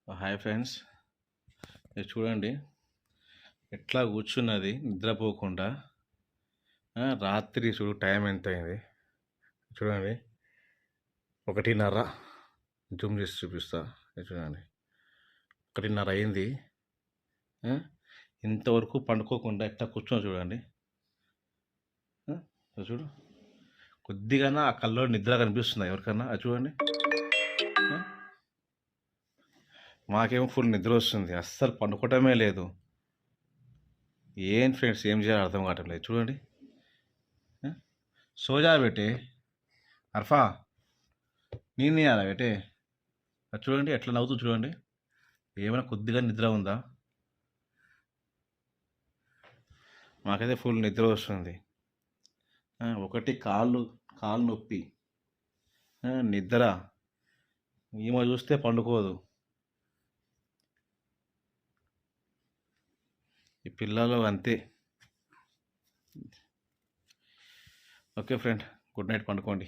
Hi friends, ఇది చూడండి ఎట్లా కూర్చున్నది నిద్రపోకుండా. రాత్రి చూడు టైం ఎంత అయింది చూడండి, 1:30. జూమ్ చేసి చూపిస్తా. చూడండి 1:30 అయింది. ఇంతవరకు పండుకోకుండా ఎట్లా కూర్చొని చూడండి. చూడు కొద్దిగా ఆ కల్లో నిద్ర కనిపిస్తుంది ఎవరికన్నా, అది చూడండి. మాకేమో ఫుల్ నిద్ర వస్తుంది, అస్సలు పండుకోవటమే లేదు. ఏం ఫ్రెండ్స్, ఏం చేయాలో అర్థం కావటం లేదు. చూడండి, సోజా బేటే అర్ఫా, నేను చేయాలా బేటే? అది చూడండి ఎట్లా నవ్వుతూ చూడండి. ఏమైనా కొద్దిగా నిద్ర ఉందా? మాకైతే ఫుల్ నిద్ర వస్తుంది. ఒకటి కాళ్ళు నొప్పి, నిద్ర. ఈమె చూస్తే పండుకోదు. ఈ పిల్లలు అంతే. Okay friend, good night, పండుకోండి.